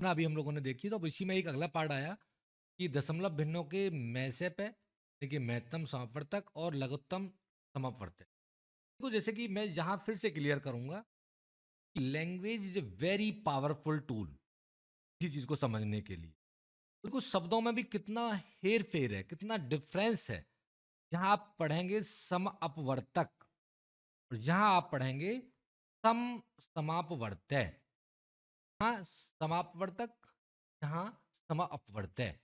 ना अभी हम लोगों ने देखी, तो अब इसी में एक अगला पार्ट आया कि दशमलव भिन्नों के मैसेप है, देखिए महत्तम समापवर्तक और लघुत्तम समापवर्तक। तो जैसे कि मैं यहाँ फिर से क्लियर करूंगा कि language is a very powerful tool इसी चीज को समझने के लिए। तो कुछ शब्दों में भी कितना हेर फेर है, कितना डिफरेंस है। यहाँ आप पढ़ेंगे सम अपवर्तक और यहाँ आप पढ़ेंगे सम समापवर्तय। यहाँ समापवर्तक, यहाँ समा अपवर्तय,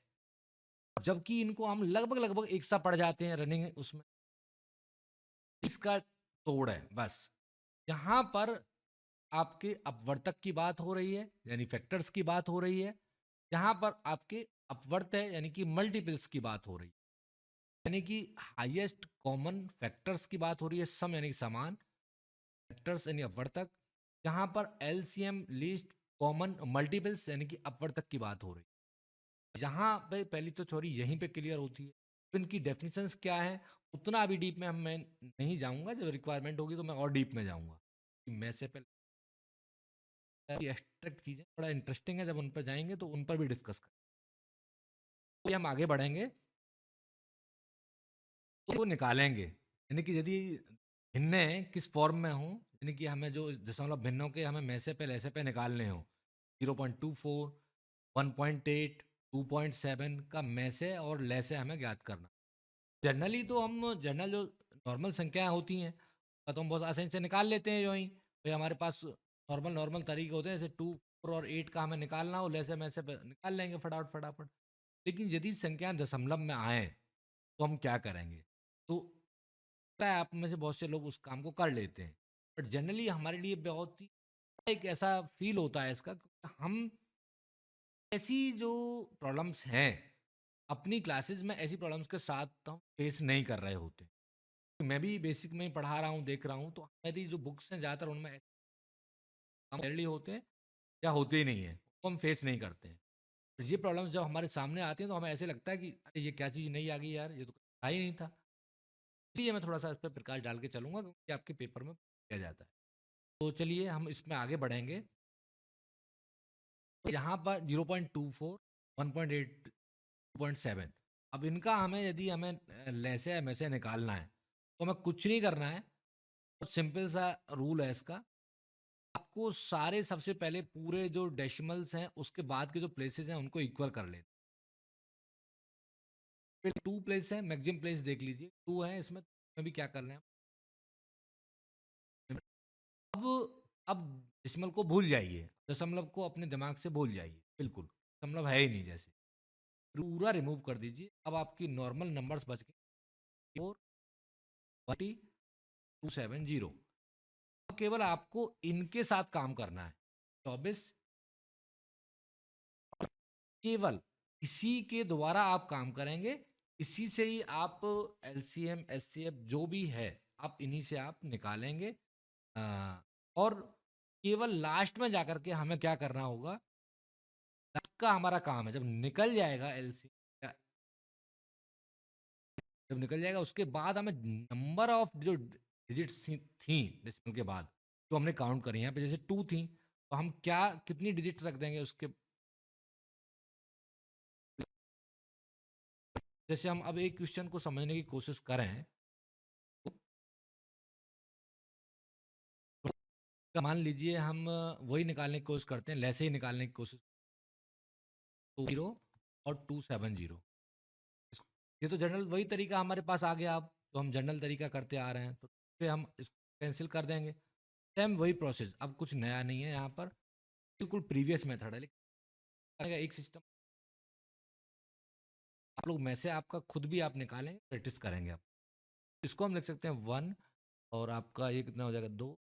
जबकि इनको हम लगभग लगभग एक सा पढ़ जाते हैं रनिंग उसमें। इसका तोड़ है बस। यहाँ पर आपके अपवर्तक की बात हो रही है, यानी फैक्टर्स की बात हो रही है। यहाँ पर आपके अपवर्त है, यानी कि मल्टीपल्स की बात हो रही है, यानी कि हाईएस्ट कॉमन फैक्टर्स की बात हो रही है। सम यानी समान, फैक्टर्स यानी अपवर्तक। यहाँ पर एलसीएम लीस्ट कॉमन मल्टीपल्स यानी कि अपवर्तक की बात हो रही है। यहाँ पे पहली तो थ्योरी यहीं पे क्लियर होती है। तो इनकी डेफिनेशंस क्या है, उतना अभी डीप में मैं नहीं जाऊंगा। जब रिक्वायरमेंट होगी तो मैं और डीप में जाऊंगा। मैं से पहले एब्स्ट्रैक्ट चीज़ें बड़ा इंटरेस्टिंग है, जब उन पर जाएंगे तो उन पर भी डिस्कस करें। तो हम आगे बढ़ेंगे तो वो निकालेंगे, यानी कि यदि भिन्न किस फॉर्म में हो, यानी कि हमें जो दशमलव भिन्नों के हमें में से पे लैसे पे निकालने हो, 0.24, 1.8, 2.7 का में से और लैसे हमें ज्ञात करना। जनरली तो हम जनरल जो नॉर्मल संख्याएं होती हैं तो हम बहुत आसानी से निकाल लेते हैं। जो ही भाई हमारे पास नॉर्मल नॉर्मल तरीके होते हैं, जैसे 2, 4 और 8 का हमें निकालना हो, लैसे में से निकाल लेंगे फटाफट फटाफट। लेकिन यदि संख्या दशमलव में आए तो हम क्या करेंगे? तो पता है आप में से बहुत से लोग उस काम को कर लेते हैं, बट जनरली हमारे लिए बहुत ही एक ऐसा फील होता है इसका, क्योंकि हम ऐसी जो प्रॉब्लम्स हैं अपनी क्लासेस में, ऐसी प्रॉब्लम्स के साथ हम फेस नहीं कर रहे होते। मैं भी बेसिक में ही पढ़ा रहा हूँ, देख रहा हूँ, तो मेरी जो बुक्स हैं ज़्यादातर उनमें हम रेयरली होते हैं या होते ही नहीं है, तो हम फेस नहीं करते हैं। तो ये प्रॉब्लम्स जब हमारे सामने आती हैं तो हमें ऐसे लगता है कि अरे ये क्या चीज़ नहीं आ गई यार, ये तो था ही नहीं था। इसलिए मैं थोड़ा सा इस पर प्रकाश डाल के चलूंगा, क्योंकि आपके पेपर में किया जाता है। तो चलिए हम इसमें आगे बढ़ेंगे। तो यहाँ पर 0.24, 1.8, 2.7, अब इनका हमें यदि हमें लैसे या मैसे निकालना है तो हमें कुछ नहीं करना है। बहुत सिंपल सा रूल है इसका। आपको सारे सबसे पहले पूरे जो डेसिमल्स हैं उसके बाद के जो प्लेसेस हैं उनको इक्वल कर लेना। फिर 2 प्लेस है, मैक्सिमम प्लेस देख लीजिए 2 है इसमें, भी क्या करना है। अब दशमलव को भूल जाइए, दशमलव को अपने दिमाग से भूल जाइए, बिल्कुल दशमलव है ही नहीं, जैसे पूरा रिमूव कर दीजिए। अब आपकी नॉर्मल नंबर्स बच गए 4, 270। अब केवल आपको इनके साथ काम करना है, 24, केवल इसी के द्वारा आप काम करेंगे। इसी से ही आप एलसीएम एचसीएफ जो भी है आप इन्हीं से आप निकालेंगे। और केवल लास्ट में जाकर के हमें क्या करना होगा, का हमारा काम है जब निकल जाएगा एलसी, जब निकल जाएगा उसके बाद हमें नंबर ऑफ जो डिजिट्स थी डेसिमल के बाद तो हमने काउंट करी, यहाँ पे जैसे 2 थी तो हम क्या कितनी डिजिट रख देंगे उसके। जैसे हम अब एक क्वेश्चन को समझने की कोशिश करें तो मान लीजिए हम वही निकालने की कोशिश करते हैं, लैसे ही निकालने की कोशिश, 2 0 और 270। ये तो जनरल वही तरीका हमारे पास आ गया। अब तो हम जनरल तरीका करते आ रहे हैं तो फिर हम इसको कैंसिल कर देंगे। सेम वही प्रोसेस, अब कुछ नया नहीं है यहाँ पर, बिल्कुल प्रीवियस मेथड है। लेकिन एक सिस्टम आप लोग में से आपका खुद भी आप निकालेंगे, प्रैक्टिस करेंगे आप। इसको हम लिख सकते हैं 1, और आपका ये कितना हो जाएगा 2।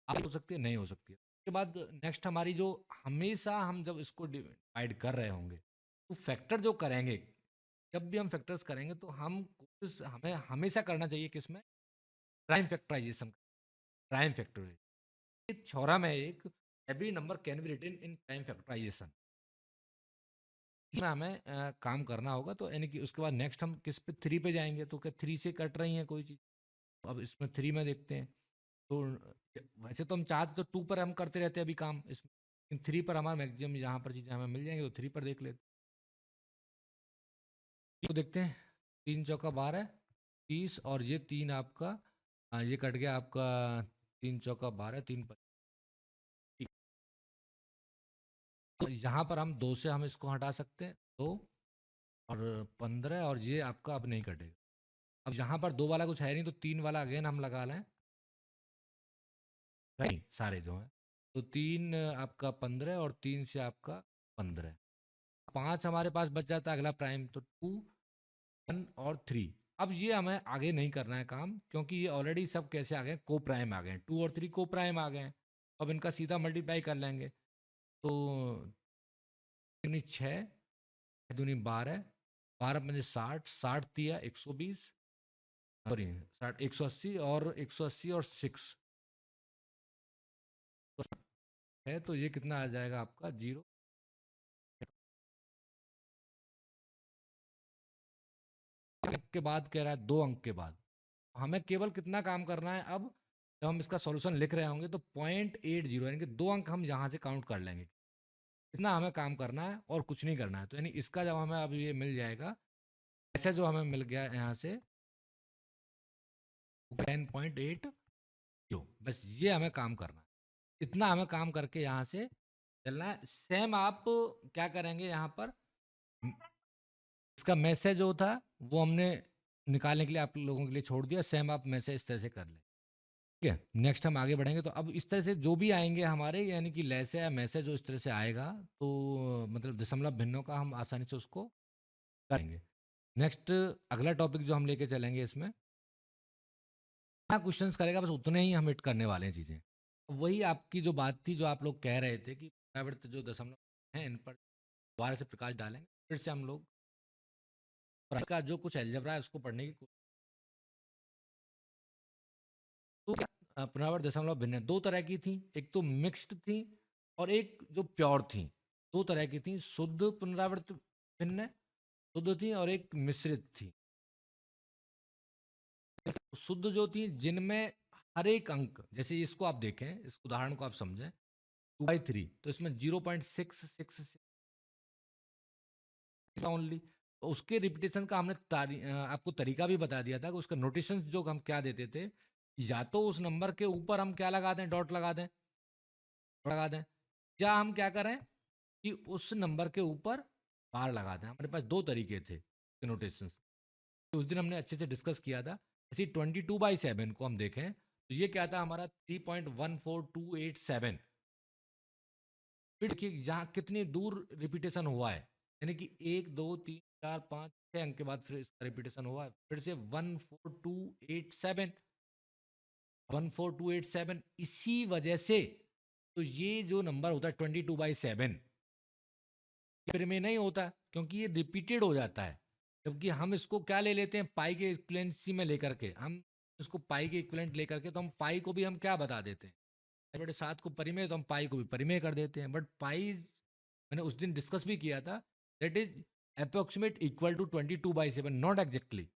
आप हो सकती है, नहीं हो सकती है। उसके बाद नेक्स्ट हमारी जो, हमेशा हम जब इसको डिवाइड कर रहे होंगे तो फैक्टर जो करेंगे, जब भी हम फैक्टर्स करेंगे तो हम कोशिश हमें हमेशा करना चाहिए किसमें, प्राइम फैक्टराइजेशन। प्राइम फैक्टराइजेशन छोरा में एक, every number can be written in prime factorization, इसमें हमें काम करना होगा। तो यानी कि उसके बाद नेक्स्ट हम किस पे, 3 पे जाएंगे। तो क्या 3 से कट रही है कोई चीज़, तो अब इसमें 3 में देखते हैं। तो वैसे तो हम चाहते तो 2 पर हम करते रहते अभी काम इसमें, लेकिन 3 पर हमारा मैक्सिमम यहाँ पर चीज़ें हमें मिल जाएंगी, तो 3 पर देख लेते तो देखते हैं। 3 चौका 12, 30, और ये 3 आपका, हाँ ये कट गया आपका। 3 चौका 12, 3 पर, तो यहाँ पर हम 2 से हम इसको हटा सकते हैं, 2 और 15, और ये आपका अब नहीं कटेगा। अब यहाँ पर 2 वाला कुछ है नहीं, तो 3 वाला अगेन हम लगा लें, नहीं सारे जो हैं, तो 3 आपका 15, और 3 से आपका 15, 5 हमारे पास बच जाता है अगला प्राइम, तो 2, 1 और 3। अब ये हमें आगे नहीं करना है काम, क्योंकि ये ऑलरेडी सब कैसे आ गए, को प्राइम आ गए हैं, 2 और 3 को प्राइम आ गए हैं। अब इनका सीधा मल्टीप्लाई कर लेंगे, तो 6, दूनी 12, 12 पंजे 60, 60 दिया 120, सॉरी 60, 180, और 180 और 6 है, तो ये कितना आ जाएगा आपका 0। अंक के बाद कह रहा है 2 अंक के बाद, हमें केवल कितना काम करना है अब, जब हम इसका सॉल्यूशन लिख रहे होंगे तो 0.80, यानी कि 2 अंक हम यहाँ से काउंट कर लेंगे, इतना हमें काम करना है और कुछ नहीं करना है। तो यानी इसका जब हमें अब ये मिल जाएगा, ऐसे जो हमें मिल गया यहाँ से 10.80, बस ये हमें काम करना है, इतना हमें काम करके यहाँ से चलना है। सेम आप क्या करेंगे यहाँ पर, इसका मैसेज जो था वो हमने निकालने के लिए आप लोगों के लिए छोड़ दिया, सेम आप मैसेज इस तरह से कर लें। ठीक है, नेक्स्ट हम आगे बढ़ेंगे, तो अब इस तरह से जो भी आएंगे हमारे, यानी कि लेस या मैसेज जो इस तरह से आएगा, तो मतलब दशमलव भिन्नों का हम आसानी से उसको करेंगे। नेक्स्ट अगला टॉपिक जो हम लेके चलेंगे, इसमें क्वेश्चंस करेगा, बस उतने ही हम हिट करने वाले हैं चीज़ें। वही आपकी जो बात थी, जो आप लोग कह रहे थे कि पुनरावृत्त जो दशमलव हैं इन पर दोबारा से प्रकाश डालेंगे, फिर से हम लोग का जो कुछ अलजेब्रा है उसको पढ़ने की तो पुनरावृत्त दशमलव भिन्न दो तरह की थी, एक तो मिक्स्ड थी और एक जो प्योर थी। दो तरह की थी, शुद्ध पुनरावृत्त भिन्न शुद्ध थी और एक मिश्रित थी। शुद्ध जो थी जिनमें हर एक अंक, जैसे इसको आप देखें, इस उदाहरण को आप समझें, 2/3, तो इसमें 0.666 ओनली, तो उसके रिपीटेशन का हमने आपको तरीका भी बता दिया था कि उसका नोटेशन जो हम क्या देते थे, या तो उस नंबर के ऊपर हम क्या लगा दें, डॉट लगा दें, या हम क्या करें कि उस नंबर के ऊपर बार लगा दें। हमारे पास दो तरीके थे नोटेशन, उस दिन हमने अच्छे से डिस्कस किया था। इसी 22/7 को हम देखें तो ये क्या था हमारा 3.14287, फिर देखिए यहाँ कितनी दूर रिपीटेशन हुआ है, यानी कि 1 2 3 4 5 6 अंक के बाद फिर इसका रिपीटेशन हुआ है, फिर से 14287, 14287। इसी वजह से तो ये जो नंबर होता है 22/7 में नहीं होता, क्योंकि ये रिपीटेड हो जाता है। जबकि हम इसको क्या ले लेते हैं, पाई के इक्विवेलेंसी में लेकर के, हम इसको पाई के इक्विवेलेंट लेकर के, तो हम पाई को भी हम क्या बता देते हैं, बटे 7 को परिमेय, तो हम पाई को भी परिमेय कर देते हैं। बट पाई मैंने उस दिन डिस्कस भी किया था, that is approximate equal to 22/7, not exactly.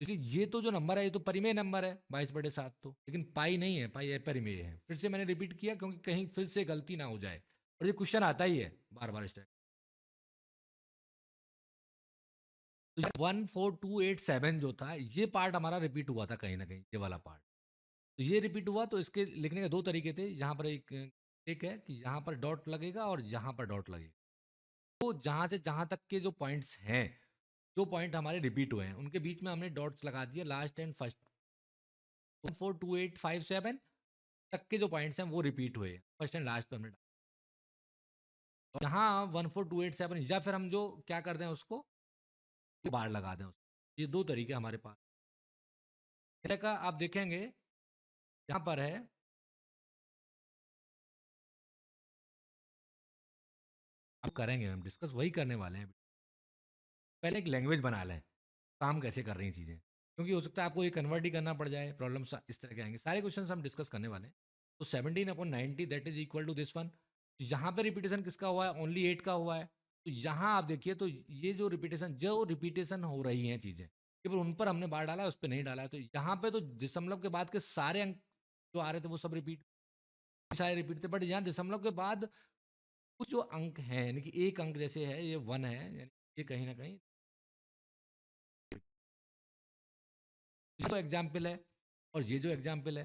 इसलिए ये तो जो नंबर है ये तो परिमेय नंबर है 22/7, तो लेकिन पाई नहीं है, पाई अपरिमेय है। फिर से मैंने रिपीट किया क्योंकि कहीं फिर से गलती ना हो जाए, और ये क्वेश्चन आता ही है बार बार इस टाइप। 14287 जो था, ये पार्ट हमारा रिपीट हुआ था कहीं ना कहीं, ये वाला पार्ट, तो ये रिपीट हुआ। तो इसके लिखने के दो तरीके थे, यहाँ पर एक है कि यहाँ पर डॉट लगेगा और यहाँ पर डॉट लगेगा। तो जहाँ से जहाँ तक के जो पॉइंट्स हैं, जो पॉइंट हमारे रिपीट हुए हैं, उनके बीच में हमने डॉट्स लगा दिए, लास्ट एंड फर्स्ट। 14287 तक के जो पॉइंट्स हैं वो रिपीट हुए, फर्स्ट एंड लास्ट पे हमने यहाँ 14287, या फिर हम जो क्या कर दें उसको बार लगा दें उसको। ये दो तरीके हमारे पास का आप देखेंगे, यहाँ पर है अब करेंगे, हम डिस्कस वही करने वाले हैं। पहले एक लैंग्वेज बना लें, काम कैसे कर रही हैं चीज़ें, क्योंकि हो सकता है आपको ये कन्वर्ट ही करना पड़ जाए, प्रॉब्लम्स इस तरह के आएंगे। सारे क्वेश्चन हम डिस्कस करने वाले हैं। तो 17/90 that is equal to this one. यहाँ पे रिपीटेशन किसका हुआ है, ओनली 8 का हुआ है। तो यहाँ आप देखिए, तो ये जो रिपीटेशन हो रही हैं चीज़ें, केवल उन पर हमने बार डाला है, उस पर नहीं डाला है। तो यहाँ पे तो दशमलव के बाद के सारे अंक जो आ रहे थे वो सब रिपीट, सारे रिपीट थे, बट यहाँ दशमलव के बाद कुछ जो अंक हैं, यानी कि एक अंक जैसे है ये 1 है, यानी ये कहीं ना कहीं ये तो एग्जाम्पल है, और ये जो एग्जाम्पल है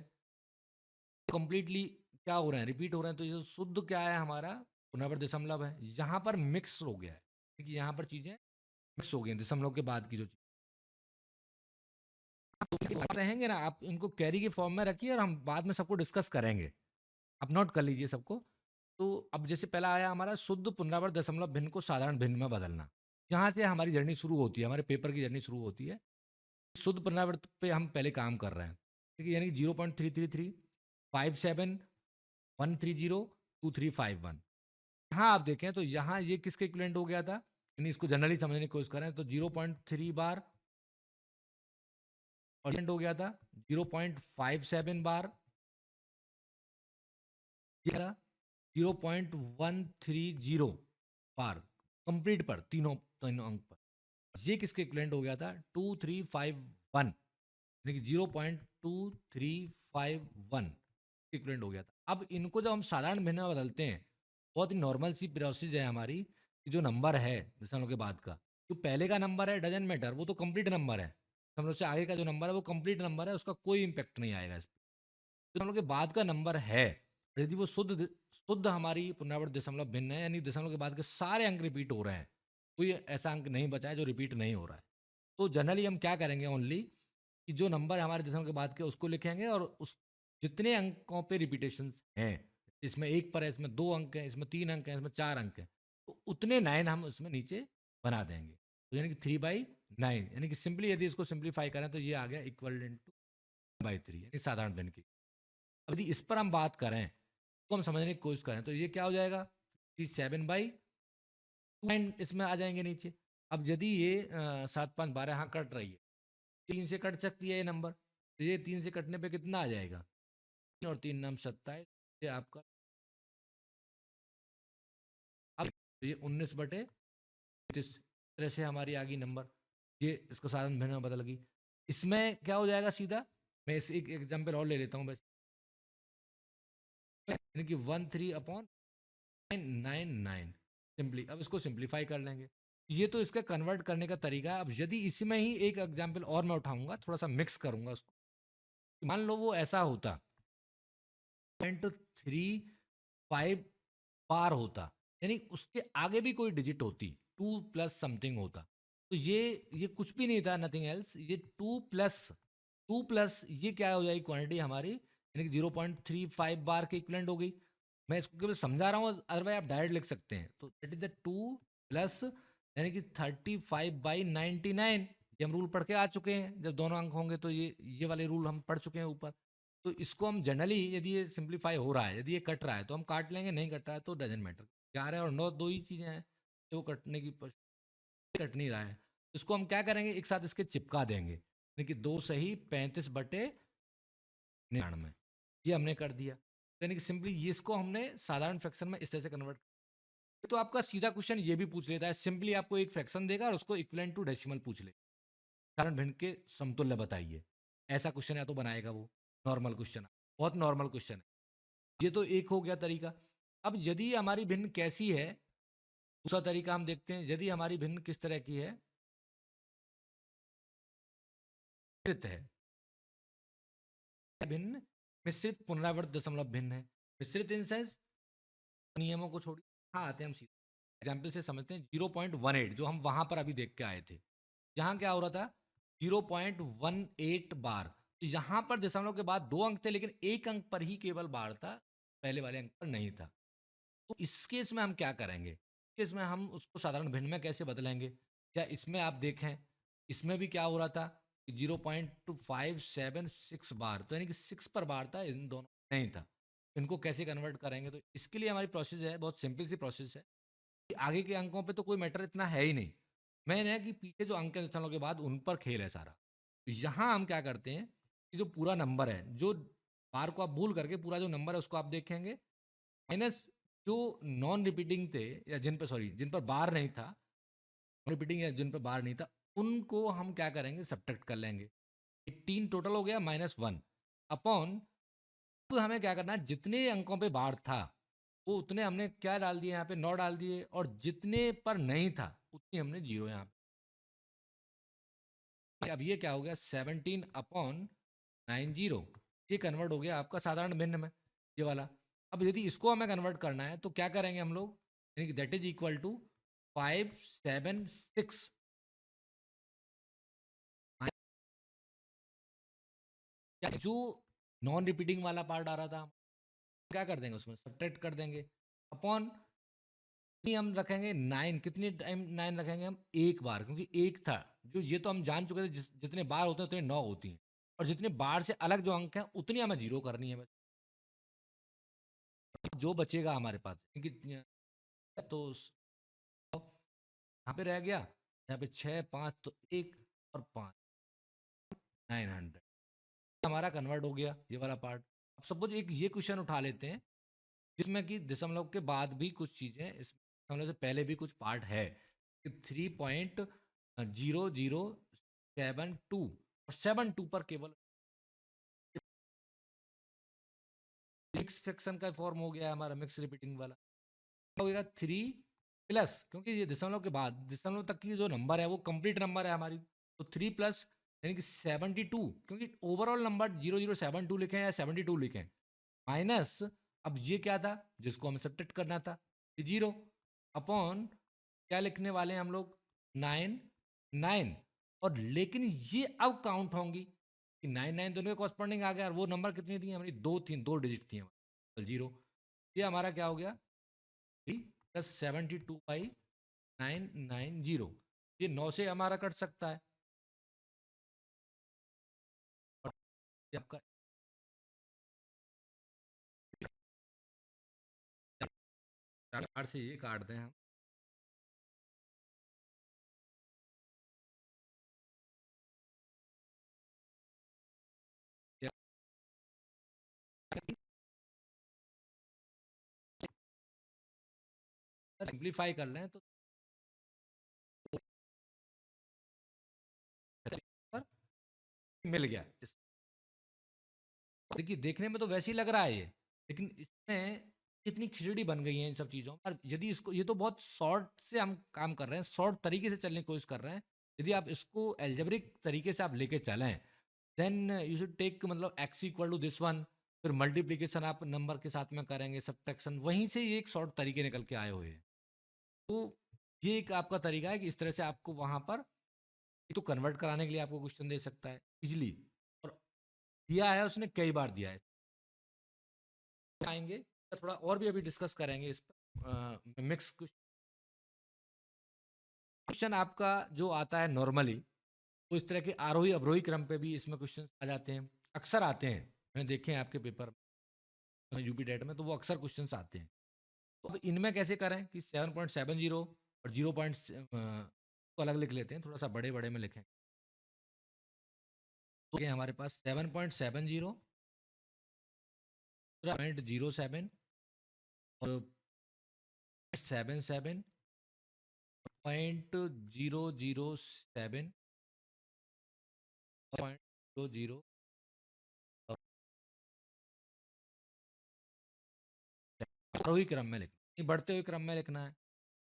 कंप्लीटली क्या हो रहा है, रिपीट हो रहे हैं। तो ये जो शुद्ध क्या है हमारा पुनरावृत दशमलव है, यहाँ पर मिक्स हो गया है, क्योंकि यहाँ पर चीजें मिक्स हो गई हैं दशमलव के बाद की जो चीज़ रहेंगे ना, आप इनको कैरी के फॉर्म में रखिए और हम बाद में सबको डिस्कस करेंगे। आप नोट कर लीजिए सबको। तो अब जैसे पहला आया हमारा शुद्ध पुनरावृत दशमलव भिन्न को साधारण भिन्न में बदलना, जहाँ से हमारी जर्नी शुरू होती है, हमारे पेपर की जर्नी शुरू होती है। शुद्ध पुनरावृत पे हम पहले काम कर रहे हैं, ठीक है, यानी 0.333 57 130 2351। यहाँ आप देखें तो यहाँ ये किसके इक्विवेलेंट हो गया था, यानी इसको जनरली समझने की कोशिश करें तो 0.3 बार और हो गया था 0.57 बार, 0.130 बार कंप्लीट पर, तीनों तीनों अंक पर। ये किसके इक्विवेलेंट हो गया था 2351, यानी कि 0.2351 इक्विवेलेंट हो गया था। अब इनको जब हम साधारण भिन्न में बदलते हैं, बहुत ही नॉर्मल सी प्रोसेस है हमारी, कि जो नंबर है दशमलव के बाद का, जो पहले का नंबर है डजंट मैटर, वो तो कंप्लीट नंबर है। दशमलव से आगे का जो नंबर है वो कंप्लीट नंबर है, उसका कोई इंपैक्ट नहीं आएगा इस पर। दशमलव के बाद का नंबर है, यदि वो शुद्ध शुद्ध हमारी पुनरावृत दशमलव भिन्न है, यानी दशमलव के बाद के सारे अंक रिपीट हो रहे हैं, कोई ऐसा अंक नहीं बचा है जो रिपीट नहीं हो रहा है। तो जनरली हम क्या करेंगे ओनली, कि जो नंबर हमारे दशमलव के बाद के उसको लिखेंगे, और उस जितने अंकों पे रिपीटेशंस हैं, इसमें एक पर है, इसमें 2 अंक हैं, इसमें 3 अंक हैं, इसमें 4 अंक हैं, तो उतने 9 हम उसमें नीचे बना देंगे। तो यानी कि 3/9, यानी कि सिंपली यदि इसको सिंप्लीफाई करें तो ये आ गया इक्वल टू 3 यानी साधारण भिन्न की। अब यदि इस पर हम बात करें तो हम समझने की कोशिश करें तो ये क्या हो जाएगा, 7/9 इसमें आ जाएंगे नीचे। अब यदि ये 7 5 12 यहाँ कट रही है, 3 से कट सकती है ये नंबर, तो ये 3 से कटने पे कितना आ जाएगा, 3 और 3 नाम 27, ये आपका अब ये 19/33 तरह से हमारी आ गई नंबर। ये इसको साधारण भिन्न में बदल गई। इसमें क्या हो जाएगा सीधा, मैं इस एक एग्जाम्पल और ले लेता हूँ बस, यानी कि 13/999 सिंपली। अब इसको सिंप्लीफाई कर लेंगे। ये तो इसका कन्वर्ट करने का तरीका है। अब यदि इसमें ही एक एग्जाम्पल और मैं उठाऊंगा, थोड़ा सा मिक्स करूंगा उसको, मान लो वो ऐसा होता 0.35 बार होता, यानी उसके आगे भी कोई डिजिट होती, 2 प्लस समथिंग होता, तो ये कुछ भी नहीं था, नथिंग एल्स, ये 2 प्लस ये क्या हो जाएगी क्वांटिटी हमारी, यानी कि 0.35 बार के इक्विवेलेंट हो गई। मैं इसको केवल समझा रहा हूँ, अदरवाइज आप डायरेक्ट लिख सकते हैं। तो दैट इज द 2 प्लस, यानी कि 35/99। ये हम रूल पढ़ के आ चुके हैं, जब दोनों अंक होंगे तो ये वाले रूल हम पढ़ चुके हैं ऊपर। तो इसको हम जनरली यदि ये सिंप्लीफाई हो रहा है, यदि ये कट रहा है तो हम काट लेंगे, नहीं कट रहा है तो डजेंट मैटर। 11 और 9 दो ही चीज़ें हैं, तो कटने की कट नहीं रहा है, इसको हम क्या करेंगे, एक साथ इसके चिपका देंगे, यानी कि 2 सही 35/99, ये हमने कर दिया। यानी कि सिंपली ये इसको हमने साधारण फ्रैक्शन में इस तरह से कन्वर्ट। तो आपका सीधा क्वेश्चन ये भी पूछ लेता है, सिंपली आपको एक फ्रैक्शन देगा और उसको इक्विवेलेंट टू डेसिमल पूछ ले, साधारण भिन्न के समतुल्य बताइए। ऐसा क्वेश्चन या तो बनाएगा वो, नॉर्मल क्वेश्चन, बहुत नॉर्मल क्वेश्चन है। ये तो एक हो गया तरीका। अब यदि हमारी भिन्न कैसी है, दूसरा तरीका हम देखते हैं। यदि हमारी भिन्न किस तरह की है, मिश्रित है, भिन्न मिश्रित पुनरावृत दशमलव भिन्न है। मिश्रित इन सेंस, नियमों को छोड़िए, हाँ आते हैं हम सीधे एग्जाम्पल से समझते हैं। 0.18 जो हम वहां पर अभी देख के आए थे, यहाँ क्या हो रहा था 0.18 बार, तो यहाँ पर दशमलव के बाद 2 अंक थे, लेकिन एक अंक पर ही केवल बार था, पहले वाले अंक पर नहीं था। तो इस केस में हम क्या करेंगे, इस केस में हम उसको साधारण भिन्न में कैसे बदलेंगे, या इसमें आप देखें, इसमें भी क्या हो रहा था 0.2576 बार, तो यानी कि 6 पर बार था, इन दोनों नहीं था। इनको कैसे कन्वर्ट करेंगे, तो इसके लिए हमारी प्रोसेस है, बहुत सिंपल सी प्रोसेस है, कि आगे के अंकों पे तो कोई मैटर इतना है ही नहीं, मेन है कि पीछे जो अंक हैं दशमलव के बाद उन पर खेल है सारा। तो यहाँ हम क्या करते हैं, कि जो पूरा नंबर है, जो बार को आप भूल करके पूरा जो नंबर है उसको आप देखेंगे, माइनस जो नॉन रिपीटिंग थे, या जिन पर सॉरी जिन पर बार नहीं था, नॉन रिपीटिंग या जिन पर बार नहीं था, उनको हम क्या करेंगे, सब्ट्रैक्ट कर लेंगे। 18 टोटल हो गया -1 अपॉन तो हमें क्या करना है, जितने अंकों पे बार था वो उतने हमने क्या डाल दिए, यहाँ पे 9 डाल दिए, और जितने पर नहीं था उतनी हमने 0 यहाँ पे। अब ये क्या हो गया, 17/90, ये कन्वर्ट हो गया आपका साधारण भिन्न में, ये वाला। अब यदि इसको हमें कन्वर्ट करना है तो क्या करेंगे हम लोग, यानी कि दैट इज इक्वल टू 576, जो नॉन रिपीटिंग वाला पार्ट आ रहा था, क्या कर देंगे उसमें सब्ट्रैक्ट कर देंगे, अपॉन हम रखेंगे 9। कितनी टाइम 9 रखेंगे हम, एक बार, क्योंकि एक था जो, ये तो हम जान चुके थे जितने बार होते हैं उतने 9 होती हैं, और जितने बार से अलग जो अंक हैं उतनी हमें 0 करनी है बस। जो बचेगा हमारे पास, क्योंकि तो यहाँ पे रह गया, यहाँ पे 6 5 तो 1 और 5, 900 हमारा कन्वर्ट हो गया ये वाला पार्ट। अब सपोज एक ये क्वेश्चन उठा लेते हैं जिसमें कि दशमलव के बाद भी कुछ चीजें, इस दशमलव से पहले भी कुछ पार्ट है, 3.0072 और 72 पर केवल मिक्स फ्रैक्शन का फॉर्म हो गया हमारा, मिक्स रिपीटिंग वाला हो गया 3 प्लस, क्योंकि ये दशमलव के बाद दशमलव तक की जो नंबर है वो कंप्लीट नंबर है हमारी, तो 3 प्लस यानी कि 72, क्योंकि ओवरऑल नंबर 0072 लिखे या 72 लिखे, माइनस अब ये क्या था जिसको हमें सब्ट्रैक्ट करना था, ये 0, अपॉन क्या लिखने वाले हैं हम लोग, 9 9, और लेकिन ये अब काउंट होंगी कि 9 9 दोनों के कॉरस्पॉन्डिंग आ गया, और वो नंबर कितनी थी हमारी, दो थी, 2 डिजिट थी हमारी, 0। ये हमारा क्या हो गया, 3+72/990, ये 9 से हमारा कट सकता है, और ये आपका 4 से ये काट दें हम, सिंप्लीफाई कर लें तो पर मिल गया। देखिए देखने में तो वैसे ही लग रहा है ये, लेकिन इसमें इतनी खिचड़ी बन गई है इन सब चीज़ों पर, यदि इसको, ये तो बहुत शॉर्ट से हम काम कर रहे हैं, शॉर्ट तरीके से चलने की कोशिश कर रहे हैं, यदि आप इसको एल्जेब्रिक तरीके से आप लेके चलें, देन यू शुड टेक, मतलब x equal to this one, फिर मल्टीप्लीकेशन आप नंबर के साथ में करेंगे, सब्ट्रैक्शन, वहीं से ये एक शॉर्ट तरीके निकल के आए हुए हैं। तो ये एक आपका तरीका है कि इस तरह से आपको वहाँ पर एक तो कन्वर्ट कराने के लिए आपको क्वेश्चन दे सकता है इजिली, और दिया है उसने कई बार दिया है, आएंगे थोड़ा और भी अभी डिस्कस करेंगे इस पर। मिक्स क्वेश्चन आपका जो आता है नॉर्मली, वो इस तरह के आरोही अवरोही क्रम पे भी इसमें क्वेश्चन आ जाते हैं, अक्सर आते हैं, मैंने देखे हैं आपके पेपर में, यूपी डेट में, तो वो अक्सर क्वेश्चन आते हैं। तो अब इनमें कैसे करें कि 7.70 और 0 को अलग लिख लेते हैं, थोड़ा सा बड़े बड़े में लिखें, तो ये हमारे पास 7.70, 0.07 और 77, 0.007, 0.00, आरोही क्रम में लिखना है, बढ़ते हुए क्रम में लिखना है।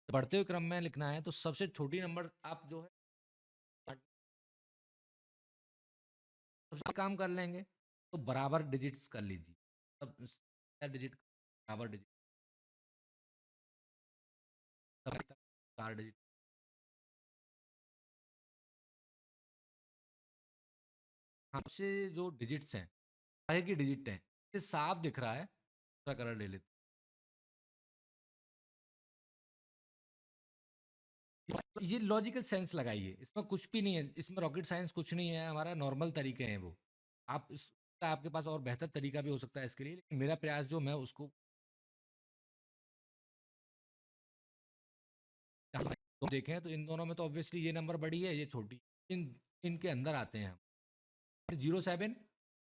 बढ़ते हुए क्रम में लिखना है तो सबसे छोटी नंबर आप जो है सबसे काम कर लेंगे, तो बराबर डिजिट्स कर लीजिए, सब डिजिट बराबर डिजिट, 4 डिजिट, हमसे जो डिजिट्स हैं, आगे की डिजिट हैं, ये साफ दिख रहा है, दूसरा कलर ले लेते हैं। ये लॉजिकल सेंस लगाइए, इसमें कुछ भी नहीं है, इसमें रॉकेट साइंस कुछ नहीं है, हमारा नॉर्मल तरीके हैं वो, आप इस, आपके पास और बेहतर तरीका भी हो सकता है इसके लिए, लेकिन मेरा प्रयास जो मैं उसको तो देखें, तो इन दोनों में तो ऑब्वियसली ये नंबर बड़ी है, ये छोटी, इन इनके अंदर आते हैं हम, 07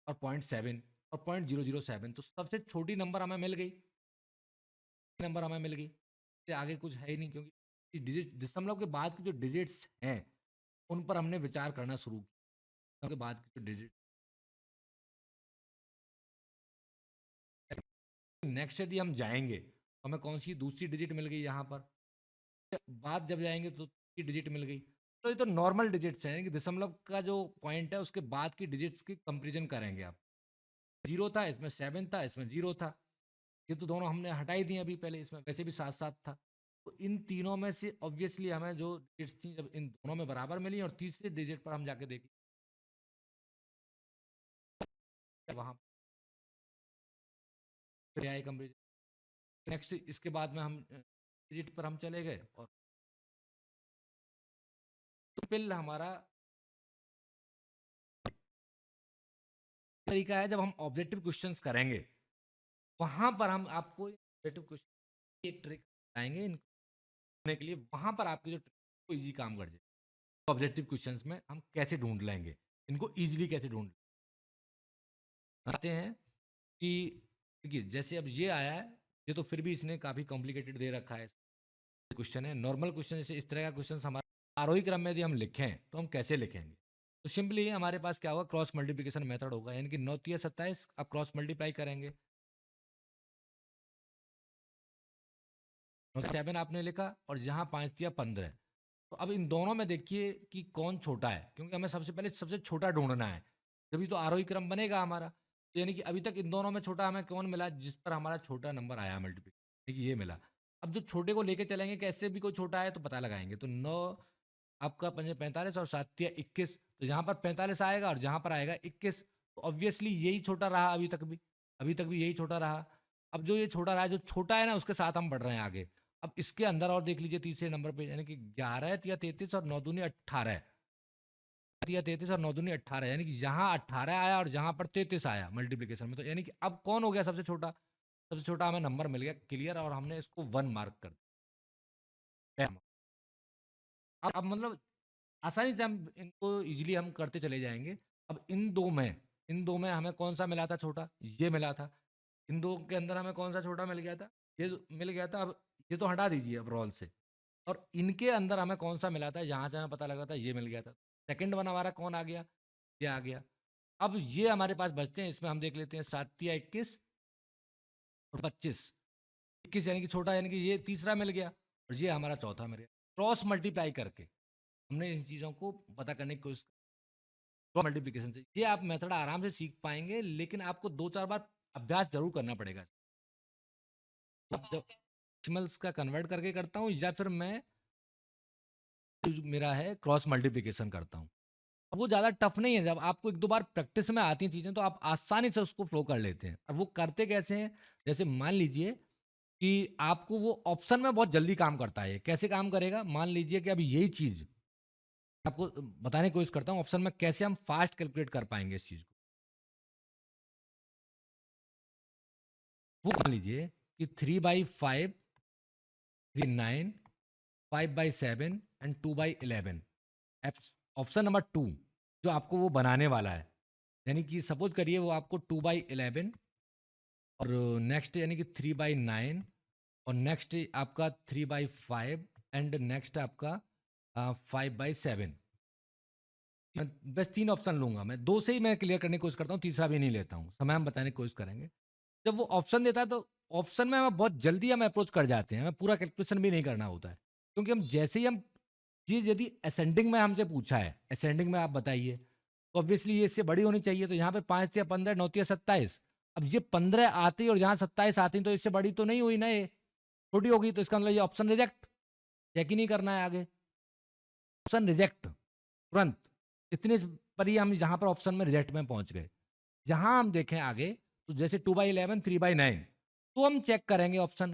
और 0.7 और 0.007, तो सबसे छोटी नंबर हमें मिल गई, नंबर हमें मिल गई, इससे आगे कुछ है ही नहीं, क्योंकि डिजिट दशमलव के बाद की जो डिजिट्स हैं उन पर हमने विचार करना शुरू किया, के बाद की जो डिजिट नेक्स्ट यदि हम जाएंगे तो हमें कौन सी दूसरी डिजिट मिल गई यहाँ पर, बाद जब जाएंगे तो तीसरी डिजिट मिल गई। तो ये तो नॉर्मल डिजिट्स हैं कि दशमलव का जो पॉइंट है उसके बाद की डिजिट्स की कंपेरिजन करेंगे आप। 0 था, इसमें 7 था, इसमें 0 था, ये तो दोनों हमने हटा ही दिए अभी पहले, इसमें वैसे भी 7-7 था। तो इन तीनों में से ऑब्वियसली हमें जो डिजिट्स थी जब इन दोनों में बराबर मिली और तीसरी डिजिट पर हम जाके देखें वहाँ पे आए कंपेरिजन। नेक्स्ट इसके बाद में हम डिजिट पर हम चले गए और तो फिर हमारा तरीका है जब हम ऑब्जेक्टिव क्वेश्चंस करेंगे वहां पर हम आपको ऑब्जेक्टिव क्वेश्चन एक ट्रिक बताएंगे इनके के लिए, वहां पर आपकी जो ट्रिक को इजी काम कर जाए। ऑब्जेक्टिव क्वेश्चंस में हम कैसे ढूंढ लेंगे इनको, इजीली कैसे ढूंढ आते हैं कि देखिए जैसे अब ये आया है, ये तो फिर भी इसने काफी कॉम्प्लिकेटेड दे रखा है क्वेश्चन है। नॉर्मल क्वेश्चन जैसे इस तरह का क्वेश्चन हमारा आरोही क्रम में यदि हम लिखें तो हम कैसे लिखेंगे, तो सिंपली हमारे पास क्या होगा, क्रॉस मल्टीप्लिकेशन मेथड होगा, यानी कि 9 तिया 27 आप क्रॉस मल्टीप्लाई करेंगे। 7 आपने लिखा और जहां 5 तिया 15, तो अब इन दोनों में देखिए कि कौन छोटा है, क्योंकि हमें सबसे पहले सबसे छोटा ढूंढना है, तभी तो आरोही क्रम बनेगा हमारा। तो यानी कि अभी तक इन दोनों में छोटा हमें कौन मिला, जिस पर हमारा छोटा नंबर आया मल्टीप्लिकेशन, ये मिला। अब जो छोटे को लेके चलेंगे, कैसे भी कोई छोटा है तो पता लगाएंगे, तो 9 आपका 45 और 7 तिया 21, तो यहाँ पर 45 आएगा और जहाँ पर आएगा 21, तो ऑब्वियसली यही छोटा रहा अभी तक भी यही छोटा रहा। अब जो ये छोटा रहा, जो छोटा है ना उसके साथ हम बढ़ रहे हैं आगे। अब इसके अंदर और देख लीजिए तीसरे नंबर पे, यानी कि 11 या 33 और 9 दूनी 18 या 33 और 9 दूनी 18, यानी कि यहाँ 18 आया और जहाँ पर 33 आया मल्टीप्लीकेशन में, तो यानी कि अब कौन हो गया सबसे छोटा, सबसे छोटा हमें नंबर मिल गया क्लियर, और हमने इसको 1 मार्क कर दिया। अब मतलब आसानी से हम इनको इजीली हम करते चले जाएंगे। अब इन दो में हमें कौन सा मिला था छोटा, ये मिला था। इन दो के अंदर हमें कौन सा छोटा मिल गया था, ये मिल गया था। अब ये तो हटा दीजिए अब रोल से, और इनके अंदर हमें कौन सा मिला था, यहाँ से हमें पता लग रहा था ये मिल गया था। सेकंड वन हमारा कौन आ गया, ये आ गया। अब ये हमारे पास बचते हैं, इसमें हम देख लेते हैं 7 या 21 और 25। 21 यानी कि छोटा, यानी कि ये तीसरा मिल गया और ये हमारा चौथा मिल गया। क्रॉस मल्टीप्लाई करके हमने इन चीज़ों को पता करने की कोशिश, मल्टीप्लिकेशन से ये आप मेथड आराम से सीख पाएंगे, लेकिन आपको 2-4 बार अभ्यास जरूर करना पड़ेगा। अब जब डेसिमल्स का कन्वर्ट करके करता हूँ या फिर मैं मेरा है क्रॉस मल्टीप्लिकेशन करता हूँ, वो ज़्यादा टफ नहीं है। जब आपको 1-2 बार प्रैक्टिस में आती हैं चीज़ें तो आप आसानी से उसको फ्लो कर लेते हैं। और वो करते कैसे हैं, जैसे मान लीजिए कि आपको वो ऑप्शन में बहुत जल्दी काम करता है। कैसे काम करेगा, मान लीजिए कि अभी यही चीज़ आपको बताने की कोशिश करता हूँ, ऑप्शन में कैसे हम फास्ट कैलकुलेट कर पाएंगे इस चीज़ को। वो मान लीजिए कि 3/5, 3/9, 5/7 एंड 2/11, ऑप्शन नंबर 2 जो आपको वो बनाने वाला है, यानी कि सपोज करिए वो आपको 2/11 और नेक्स्ट यानी कि 3/9 और नेक्स्ट आपका 3/5 एंड नेक्स्ट आपका 5/7। मैं बस 3 ऑप्शन लूंगा, मैं 2 से ही मैं क्लियर करने की कोशिश करता हूँ, तीसरा भी नहीं लेता हूँ, समय हम बताने की कोशिश करेंगे। जब वो ऑप्शन देता है तो ऑप्शन में हम बहुत जल्दी हम अप्रोच कर जाते हैं, हमें पूरा कैलकुलेशन भी नहीं करना होता है, क्योंकि हम जैसे ही हम ये यदि असेंडिंग में हमसे पूछा है, असेंडिंग में आप बताइए, तो ऑब्वियसली ये इससे बड़ी होनी चाहिए, तो यहाँ पे 5 या 15, 9 या 27, अब ये 15 आती और यहाँ 27 आती तो इससे बड़ी तो नहीं हुई ना, ये छोटी होगी, तो इसका मतलब ये ऑप्शन रिजेक्ट, चेक ही नहीं करना है आगे, ऑप्शन रिजेक्ट तुरंत। इतने पर ही हम यहाँ पर ऑप्शन में रिजेक्ट में पहुंच गए। जहां हम देखें आगे तो जैसे 2/11, 3/9, तो हम चेक करेंगे ऑप्शन,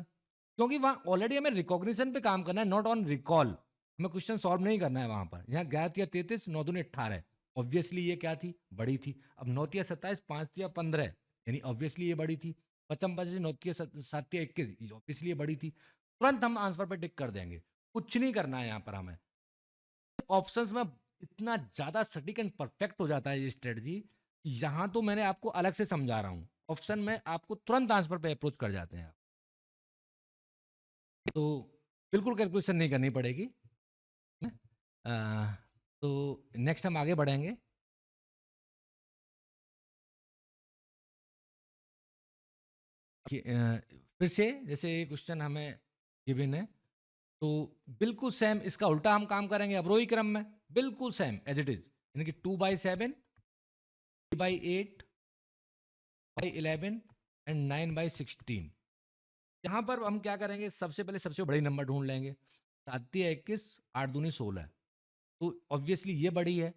क्योंकि वहां ऑलरेडी हमें रिकॉग्निशन पे काम करना है, नॉट ऑन रिकॉल। हमें क्वेश्चन सॉल्व नहीं करना है वहां पर। यहाँ 11 या 33, 9 दूनी 18, ऑब्वियसली ये क्या थी, बड़ी थी। अब 9 या 27, 5 या 15, यानी ऑब्वियसली ये बड़ी थी। 55, 25, 9 या 7 या 21, ऑब्वियसली ये बड़ी थी। तुरंत हम आंसर पे टिक कर देंगे, कुछ नहीं करना है यहाँ पर हमें। ऑप्शंस में इतना ज्यादा सटीक एंड परफेक्ट हो जाता है ये स्ट्रेटजी, यहाँ तो मैंने आपको अलग से समझा रहा हूँ, ऑप्शन में आपको तुरंत आंसर पे अप्रोच कर जाते हैं आप, तो बिल्कुल कैलकुलेशन नहीं करनी पड़ेगी। तो नेक्स्ट हम आगे बढ़ेंगे। फिर से जैसे ये क्वेश्चन हमें गिवन है, तो बिल्कुल सेम इसका उल्टा हम काम करेंगे अवरोही क्रम में, बिल्कुल सेम एज इट इज, यानी कि 2/7, 3/8, 5/11 एंड 9/16। यहाँ पर हम क्या करेंगे, सबसे पहले सबसे बड़ी नंबर ढूंढ लेंगे। 7×21, 8×2 = 16। तो ऑब्वियसली ये बड़ी है,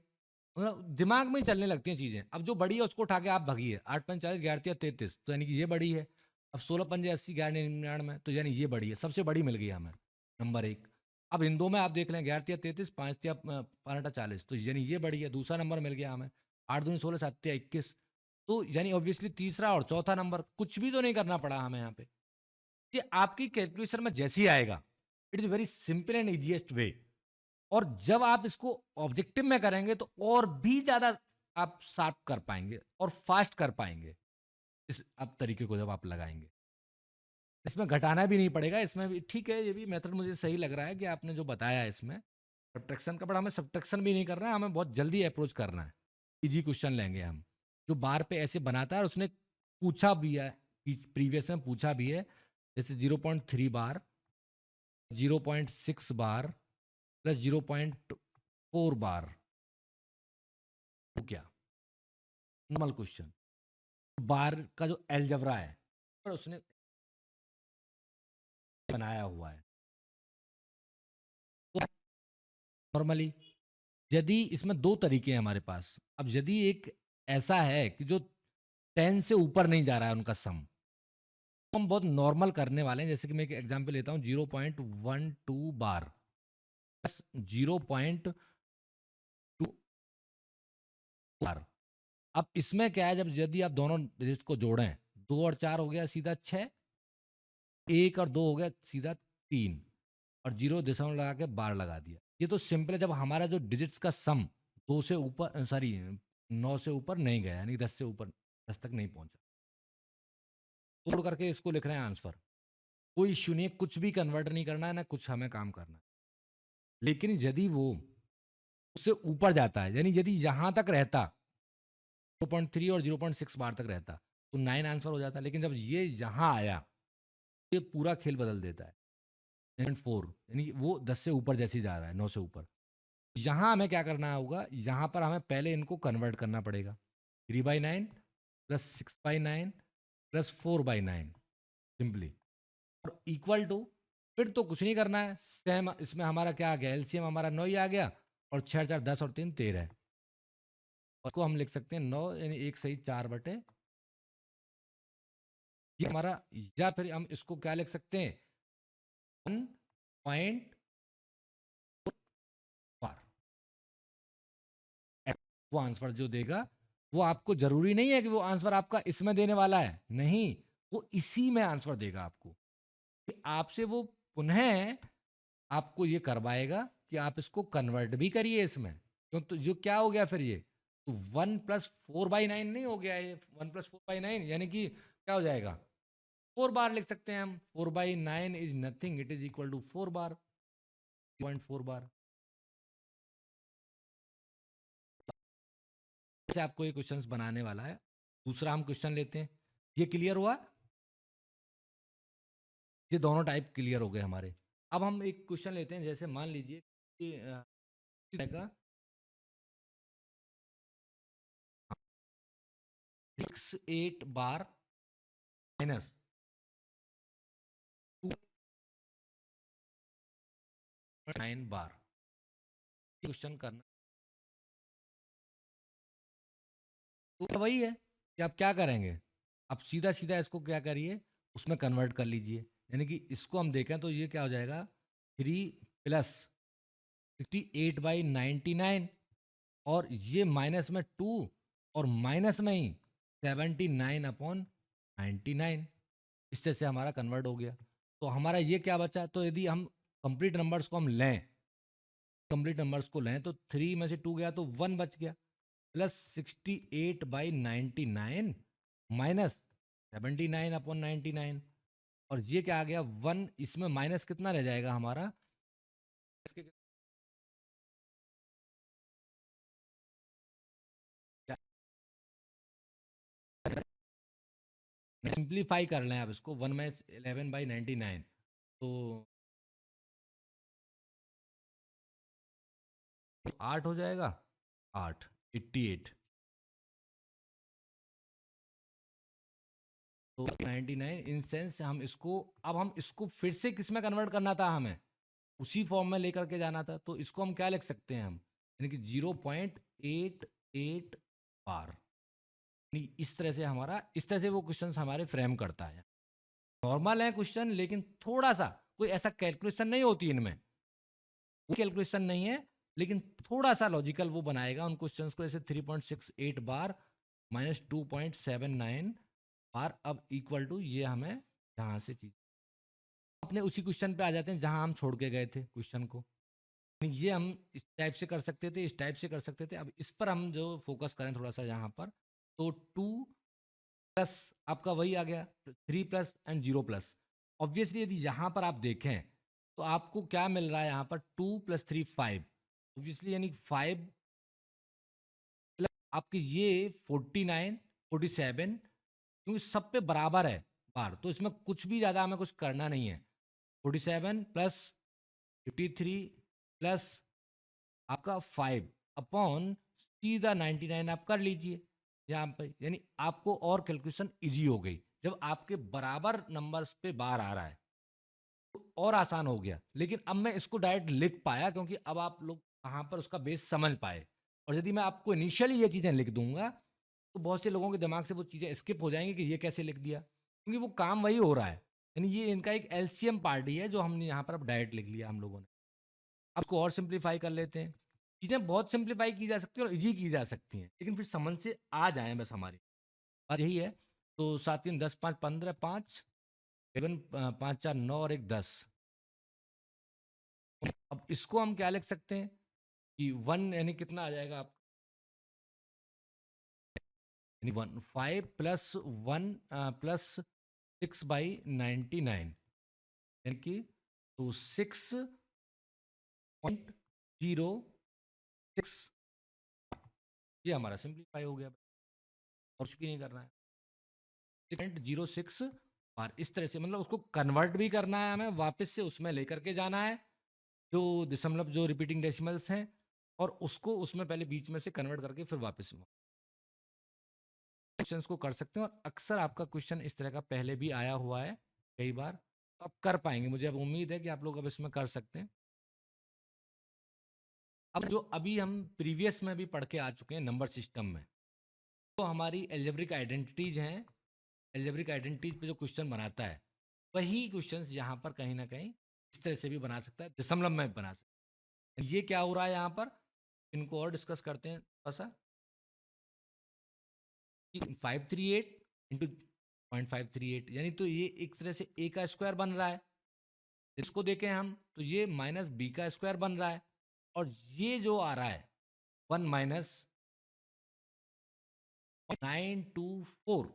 मतलब दिमाग में ही चलने लगती हैं चीजें। अब जो बड़ी है उसको उठा के आप भगिए, 8×5 = 40, 11×3 = 33, तो यानी कि ये बड़ी है। अब 16×5 = 80, 11×99, तो यानी ये बड़ी है, सबसे बड़ी मिल गई हमें, नंबर 1। अब इन दो में आप देख लें, 11×3 = 33, 5×5 = 40, तो यानी ये बड़ी है, दूसरा नंबर मिल गया हमें। 8×2 = 16, 7×21, तो यानी ऑब्वियसली तीसरा और चौथा नंबर, कुछ भी तो नहीं करना पड़ा हमें यहाँ पे। ये आपकी कैलकुलेशन में जैसे ही आएगा, it is very simple and easiest way. और जब आप इसको ऑब्जेक्टिव में करेंगे तो और भी ज्यादा आप शार्प कर पाएंगे और फास्ट कर पाएंगे, इस आप तरीके को जब आप लगाएंगे। इसमें घटाना भी नहीं पड़ेगा, इसमें भी ठीक है, ये भी मेथड मुझे सही लग रहा है कि आपने जो बताया है इसमें सब्ट्रैक्शन का, बट हमें सब्ट्रैक्शन भी नहीं करना है, हमें बहुत जल्दी अप्रोच करना है। इजी क्वेश्चन लेंगे हम, जो बार पे ऐसे बनाता है और उसने पूछा भी है, प्रीवियस में पूछा भी है, जैसे 0.3 बार, 0.6 बार प्लस 0.4 बार, तो क्या नॉर्मल क्वेश्चन, बार का जो एलजबरा है पर उसने बनाया हुआ है। तो नॉर्मली यदि इसमें दो तरीके हैं हमारे पास, अब यदि एक ऐसा है कि जो 10 से ऊपर नहीं जा रहा है उनका सम, तो हम बहुत नॉर्मल करने वाले हैं। जैसे कि मैं एक एग्जांपल लेता हूं, 0.12 बार प्लस 0.2 बार। अब इसमें क्या है, जब यदि आप दोनों डिजिट को जोड़ें, 2 और 4 हो गया सीधा 6, 1 और 2 हो गया सीधा 3, और 0 दशमलव लगा के बार लगा दिया। ये तो सिंपल है, जब हमारा जो डिजिट्स का सम 2 से ऊपर, सॉरी 9 से ऊपर नहीं गया, यानी 10 से ऊपर, 10 तक नहीं पहुंचा, तोड़ करके इसको लिख रहे हैं आंसर। कोई इश्यू नहीं है, कुछ भी कन्वर्ट नहीं करना है ना, कुछ हमें काम करना है। लेकिन यदि वो उससे ऊपर जाता है, यानी यदि यहां तक रहता 0.3 और 0.6 बार तक रहता, तो 9 आंसर हो जाता। लेकिन जब ये यहां आया, ये पूरा खेल बदल देता है। 9.4, यानी वो 10 से ऊपर जैसे ही जा रहा है, 9 से ऊपर। यहाँ हमें क्या करना होगा, यहाँ पर हमें पहले इनको कन्वर्ट करना पड़ेगा। 3/9 प्लस 6/9 प्लस 4/9, सिंपली, और इक्वल टू, फिर तो कुछ नहीं करना है, सेम इसमें हमारा क्या आ गया, एलसीएम हमारा 9 ही आ गया, और 6×4 = 10 और 3 = 13। उसको हम लिख सकते हैं 9, यानी 1 सही 4/, ये हमारा, या फिर हम इसको क्या लिख सकते हैं, 1.4 बार। वो आंसर जो देगा, वो आपको जरूरी नहीं है कि वो आंसर आपका इसमें देने वाला है, नहीं, वो इसी में आंसर देगा आपको। कि आपसे वो पुनः आपको ये करवाएगा कि आप इसको कन्वर्ट भी करिए इसमें, क्यों, तो जो क्या हो गया फिर ये, तो 1+4/9 नहीं हो गया, ये 1+4/9, यानी कि क्या हो जाएगा, 4 बार लिख सकते हैं हम। 4/9 is nothing, it is equal to 4 bar, 0.4 bar. से आपको ये क्वेश्चंस बनाने वाला है। दूसरा हम क्वेश्चन लेते हैं, ये क्लियर हुआ, ये दोनों टाइप क्लियर हो गए हमारे। अब हम एक क्वेश्चन लेते हैं, जैसे मान लीजिए कि 8 बार माइनस 9 बार, क्वेश्चन करना, तो वही है कि आप क्या करेंगे, आप सीधा सीधा इसको क्या करिए, उसमें कन्वर्ट कर लीजिए। यानी कि इसको हम देखें तो ये क्या हो जाएगा, 3 + 68/99, और ये माइनस में 2, और माइनस में ही 79/99, इस तरह से हमारा कन्वर्ट हो गया। तो हमारा ये क्या बचा, तो यदि हम कंप्लीट नंबर्स को हम लें, कंप्लीट नंबर्स को लें, तो 3 में से 2 गया तो 1 बच गया, प्लस 68/99 माइनस 79/99, और ये क्या आ गया 1, इसमें माइनस कितना रह जाएगा हमारा, सिंप्लीफाई कर लें आप इसको, 1/11/99, तो 8 हो जाएगा, 8, 88, तो 99 इन सेंस हम इसको, अब हम इसको फिर से किस में कन्वर्ट करना था हमें, उसी फॉर्म में लेकर के जाना था, तो इसको हम क्या लिख सकते हैं हम, यानी कि 0.88 बार, यानी इस तरह से हमारा, इस तरह से वो क्वेश्चन हमारे फ्रेम करता है। नॉर्मल है क्वेश्चन, लेकिन थोड़ा सा कोई ऐसा कैलकुलेशन नहीं होती इनमें, कोई कैलकुलेशन नहीं है, लेकिन थोड़ा सा लॉजिकल वो बनाएगा उन क्वेश्चंस को, जैसे 3.68 बार माइनस 2.79 बार, अब इक्वल टू ये हमें यहाँ से चीज अपने उसी क्वेश्चन पे आ जाते हैं जहां हम छोड़ के गए थे क्वेश्चन को। ये हम इस टाइप से कर सकते थे, इस टाइप से कर सकते थे, अब इस पर हम जो फोकस करें थोड़ा सा यहाँ पर, तो 2 प्लस आपका वही आ गया, 3 प्लस एंड 0 प्लस। ऑब्वियसली यदि यहाँ पर आप देखें तो आपको क्या मिल रहा है यहाँ पर, 2 + 3 5, ऑब्वियसली यानी 5 प्लस आपके ये 49 47, क्योंकि सब पे बराबर है बार, तो इसमें कुछ भी ज़्यादा हमें कुछ करना नहीं है। 47 प्लस 53 प्लस आपका 5 अपॉन सीधा 99 आप कर लीजिए यहाँ पे, यानी आपको और कैलकुलेशन इजी हो गई जब आपके बराबर नंबर्स पे बार आ रहा है, तो और आसान हो गया। लेकिन अब मैं इसको डायरेक्ट लिख पाया क्योंकि अब आप लोग कहाँ पर उसका बेस समझ पाए, और यदि मैं आपको इनिशियली ये चीज़ें लिख दूंगा तो बहुत से लोगों के दिमाग से वो चीज़ें स्किप हो जाएंगी कि ये कैसे लिख दिया, क्योंकि वो काम वही हो रहा है, यानी ये इनका एक एलसीएम पार्ट ही है जो हमने यहाँ पर अब डायरेक्ट लिख लिया हम लोगों ने। अब इसको और सिंप्लीफाई कर लेते हैं। चीज़ें बहुत सिंप्लीफाई की जा सकती हैं और ईज़ी की जा सकती हैं, लेकिन फिर समझ से आ जाएँ बस, हमारी बात यही है। तो 7 3 10 5 15 5 11 5 4 9 और 1 10। अब इसको हम क्या लिख सकते हैं कि 1 यानी कितना आ जाएगा आप, यानी 1 5 प्लस 1 प्लस 6/99, यानी कि तो 6.06, ये हमारा सिंप्लीफाई हो गया, और कुछ भी नहीं करना है। 6.06 और इस तरह से, मतलब उसको कन्वर्ट भी करना है हमें, वापस से उसमें लेकर के जाना है जो दशमलव, जो रिपीटिंग डेसिमल्स हैं, और उसको उसमें पहले बीच में से कन्वर्ट करके फिर वापस क्वेश्चंस को कर सकते हैं। और अक्सर आपका क्वेश्चन इस तरह का पहले भी आया हुआ है कई बार, तो आप कर पाएंगे, मुझे अब उम्मीद है कि आप लोग अब इसमें कर सकते हैं। अब जो अभी हम प्रीवियस में भी पढ़ के आ चुके हैं नंबर सिस्टम में, तो हमारी एल्जेब्रिक आइडेंटिटीज हैं, एल्जेब्रिक आइडेंटिटीज पे जो क्वेश्चन बनाता है, वही क्वेश्चंस यहाँ पर कहीं ना कहीं इस तरह से भी बना सकता है, दशमलव में भी बना सकता है। ये क्या हो रहा है यहाँ पर, इनको और डिस्कस करते हैं थोड़ा सा। 538 इंटू 0.538, यानी तो ये एक तरह से ए का स्क्वायर बन रहा है, इसको देखें हम तो ये माइनस बी का स्क्वायर बन रहा है, और ये जो आ रहा है 1 माइनस 924,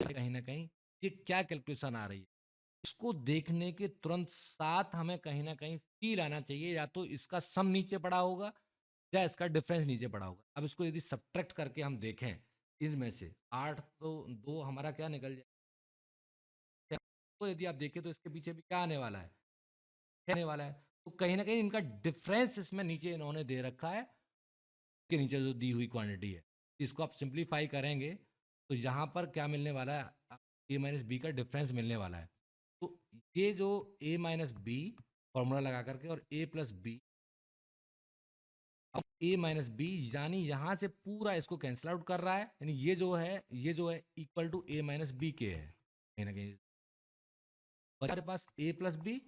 कहीं ना कहीं ये क्या कैलकुलेशन आ रही है, इसको देखने के तुरंत साथ हमें कहीं ना कहीं फील आना चाहिए, या तो इसका सम नीचे पड़ा होगा या इसका डिफरेंस नीचे पड़ा होगा। अब इसको यदि सब्ट्रैक्ट करके हम देखें, इनमें से 8 तो 2 हमारा क्या निकल जाए, तो यदि आप देखें तो इसके पीछे भी क्या आने वाला है, क्या आने वाला है, तो कहीं ना कहीं इनका डिफरेंस इसमें नीचे इन्होंने दे रखा है, के नीचे जो दी हुई क्वांटिटी है, इसको आप सिंप्लीफाई करेंगे तो यहाँ पर क्या मिलने वाला है, ए माइनस बी का डिफरेंस मिलने वाला है। तो ये जो ए माइनस बी फॉर्मूला लगा करके, और ए प्लस बी, अब ए माइनस बी यानी यहाँ से पूरा इसको कैंसिल आउट कर रहा है, यानी ये जो है equal to a minus b के है, कहीं ना कहीं हमारे पास ए प्लस बी,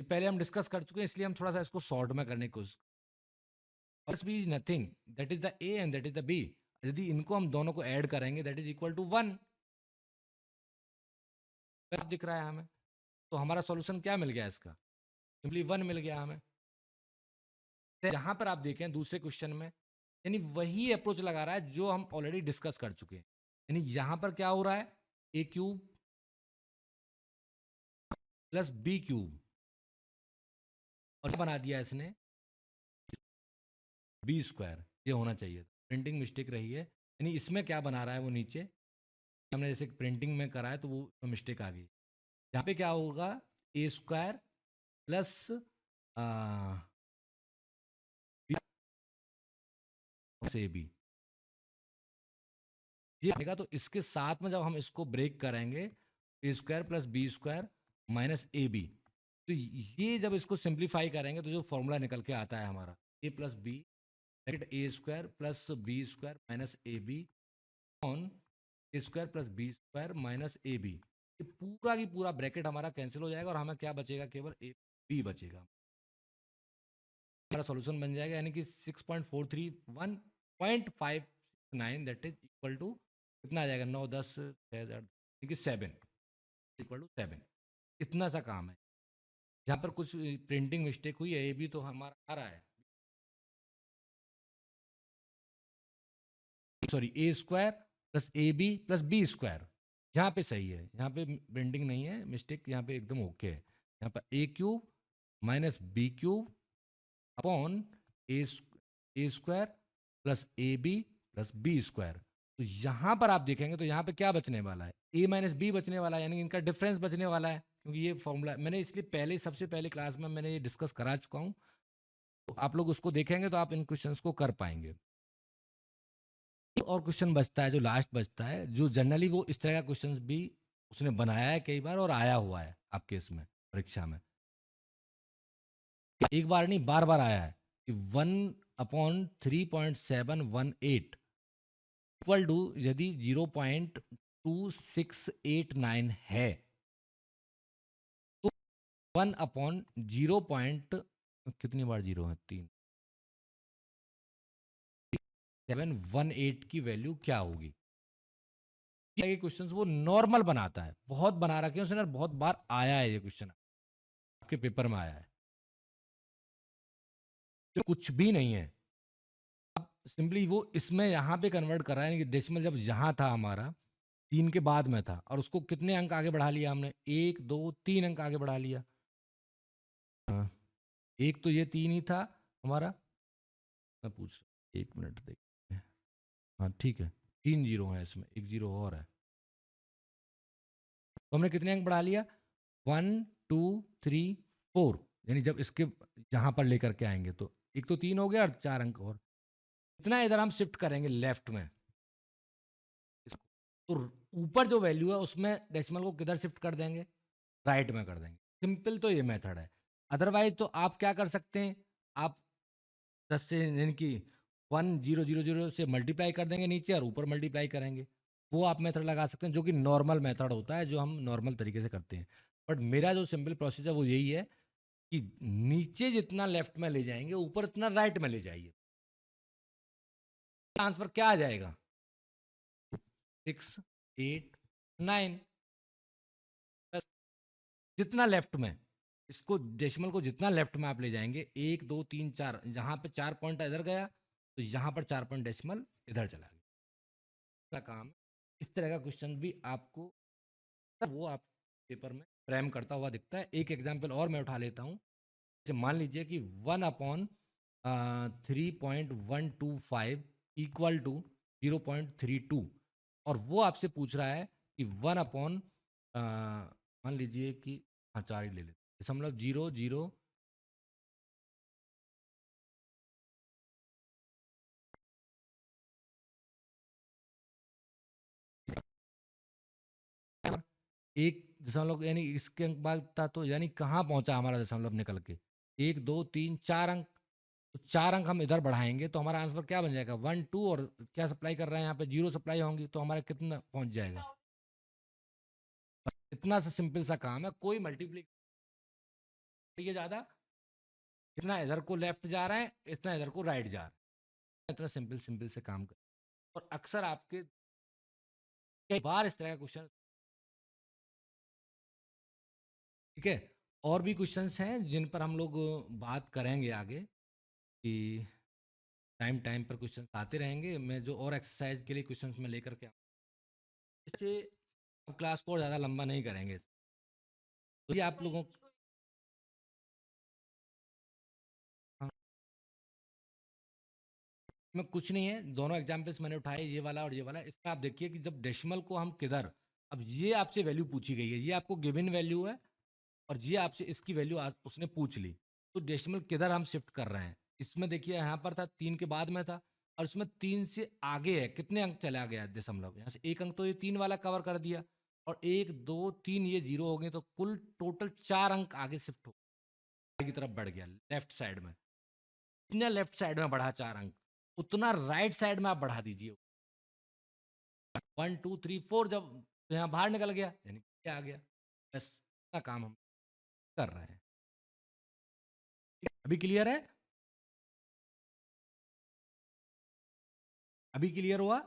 पहले हम डिस्कस कर चुके हैं, इसलिए हम थोड़ा सा इसको शॉर्ट में करने की कोशिश, plus b is nothing, that is the a and that is the b, यदि इनको हम दोनों को ऐड करेंगे दैट इज इक्वल टू 1, दिख रहा है हमें, तो हमारा सॉल्यूशन क्या मिल गया इसका, सिंपली 1 मिल गया हमें। यहाँ पर आप देखें दूसरे क्वेश्चन में, यानी वही अप्रोच लगा रहा है जो हम ऑलरेडी डिस्कस कर चुके हैं, यानी यहाँ पर क्या हो रहा है, ए क्यूब प्लस बी क्यूब, और बना दिया इसने बी स्क्वायर, ये होना चाहिए, प्रिंटिंग मिस्टेक रही है, यानी इसमें क्या बना रहा है वो नीचे हमने जैसे प्रिंटिंग में करा है तो वो मिस्टेक आ गई। यहाँ पे क्या होगा, ए स्क्वायर प्लस ए बी ये आएगा। तो इसके साथ में जब हम इसको ब्रेक करेंगे, a square plus b square minus a b, तो ये जब इसको सिंप्लीफाई करेंगे तो जो फॉर्मूला निकल के आता है हमारा a plus b a square plus b square minus a b on a square plus b square minus a b, ये पूरा की पूरा ब्रैकेट हमारा कैंसिल हो जाएगा और हमें क्या बचेगा, केवल ए बी बचेगा। हमारा सॉल्यूशन बन जाएगा, यानी कि 6.431.569 दैट इज इक्वल टू कितना आ जाएगा, 9 10 6000 यानी कि 7 इक्वल टू 7। इतना सा काम है। यहाँ पर कुछ प्रिंटिंग मिस्टेक हुई है, ये भी तो हमारा आ रहा है, sorry a square plus a b plus b square, यहाँ पे सही है, यहाँ पे प्रिंटिंग नहीं है, मिस्टेक यहाँ पे एकदम ओके है। यहाँ पर a cube minus b cube upon a square plus a b plus b square. तो यहाँ पर आप देखेंगे तो यहाँ पे क्या बचने वाला है, ए माइनस बी बचने वाला है, यानी इनका डिफरेंस बचने वाला है, क्योंकि ये फॉर्मूला मैंने इसलिए पहले सबसे पहले क्लास में मैंने ये डिस्कस करा चुका हूँ। तो आप लोग उसको देखेंगे तो आप इन क्वेश्चंस को कर पाएंगे। और क्वेश्चन बचता है, जो लास्ट बचता है, जो जनरली वो इस तरह का क्वेश्चन भी उसने बनाया है कई बार और आया हुआ है आपके इसमें परीक्षा में, एक बार नहीं बार बार आया है कि 1/3.718 इक्वल टू यदि 0.2689 है तो 1/0 पॉइंट कितनी बार जीरो है, 3.718 की वैल्यू क्या होगी। ये क्वेश्चन वो नॉर्मल बनाता है, बहुत बना रखे हैं उसने, बहुत बार आया है ये क्वेश्चन आपके पेपर में आया है, तो कुछ भी नहीं है। अब सिंपली वो इसमें यहाँ पे कन्वर्ट कर रहा है कि डेसिमल जब यहाँ था हमारा 3 के बाद में था, और उसको कितने अंक आगे बढ़ा लिया हमने, 1 2 3 अंक आगे बढ़ा लिया। हाँ, एक तो ये 3 ही था हमारा, मैं पूछ रहा 1 मिनट देखते हैं। हाँ ठीक है, 3 जीरो है इसमें, एक जीरो और है, तो हमने कितने अंक बढ़ा लिया, 1 2 3 4, यानी जब इसके यहाँ पर लेकर के आएंगे तो एक तो 3 हो गया और 4 अंक और, इतना इधर हम शिफ्ट करेंगे लेफ्ट में, तो ऊपर जो वैल्यू है उसमें डेसिमल को किधर शिफ्ट कर देंगे, राइट में कर देंगे। सिंपल तो ये मेथड है। अदरवाइज तो आप क्या कर सकते हैं, आप 10 से यानी कि 1000 से मल्टीप्लाई कर देंगे नीचे और ऊपर मल्टीप्लाई करेंगे, वो आप मेथड लगा सकते हैं, जो कि नॉर्मल मेथड होता है, जो हम नॉर्मल तरीके से करते हैं। बट मेरा जो सिंपल प्रोसेस है वो यही है कि नीचे जितना लेफ्ट में ले जाएंगे ऊपर उतना राइट में ले जाइए, आंसर क्या आ जाएगा, 6 8 9, जितना लेफ्ट में, इसको डेसिमल को जितना लेफ्ट में आप ले जाएंगे, 1 2 3 4, जहां पे 4 पॉइंट इधर गया तो यहाँ पर 4 पॉइंट डेसिमल इधर चला गया, का काम। इस तरह का क्वेश्चन भी आपको वो आप पेपर में फ्रेम करता हुआ दिखता है। एक एग्जाम्पल और मैं उठा लेता हूँ, जैसे मान लीजिए कि 1/3.125 इक्वल टू 0.32, और वो आपसे पूछ रहा है कि 1 मान लीजिए कि, हाँ 4 ही ले लेते, 0.00, एक दशमलव, यानी इसके अंक बाद था, तो यानी कहाँ पहुंचा हमारा दशमलव निकल के, 1 2 3 4 अंक, तो 4 अंक हम इधर बढ़ाएंगे तो हमारा आंसर क्या बन जाएगा, 1 2, और क्या सप्लाई कर रहे हैं यहाँ पे, 0 सप्लाई होंगी, तो हमारा कितना पहुंच जाएगा। इतना सा सिंपल सा काम है, कोई मल्टीप्लाई ज्यादा, इतना इधर को लेफ्ट जा रहा है इतना इधर को राइट जा रहा है, इतना सिंपल सिंपल से काम कर, और अक्सर आपके कई बार इस तरह का क्वेश्चन, ठीक है। और भी क्वेश्चंस हैं जिन पर हम लोग बात करेंगे आगे, कि टाइम टाइम पर क्वेश्चंस आते रहेंगे, मैं जो और एक्सरसाइज के लिए क्वेश्चंस में लेकर के इससे अब क्लास को ज़्यादा लंबा नहीं करेंगे, तो ये आप लोगों हाँ, में कुछ नहीं है, दोनों एग्जाम्पल्स मैंने उठाए, ये वाला और ये वाला। इसमें आप देखिए कि जब डेसिमल को हम किधर, अब ये आपसे वैल्यू पूछी गई है, ये आपको गिवन वैल्यू है और ये आपसे इसकी वैल्यू उसने पूछ ली, तो डेसिमल किधर हम शिफ्ट कर रहे हैं। इसमें देखिए यहाँ पर था 3 के बाद में था, और इसमें 3 से आगे है, कितने अंक चला गया दशमलव, यहाँ से 1 अंक तो ये 3 वाला कवर कर दिया, और 1 2 3 ये 0 हो गए, तो कुल टोटल 4 अंक आगे शिफ्ट हो की तरफ बढ़ गया लेफ्ट साइड में। जितना लेफ्ट साइड में बढ़ा 4 अंक, उतना राइट साइड में आप बढ़ा दीजिए। 1 2 3 4 जब यहाँ बाहर निकल गया, यानी क्या आ गया, बस इतना काम हम कर रहे हैं। अभी क्लियर है? अभी क्लियर हुआ?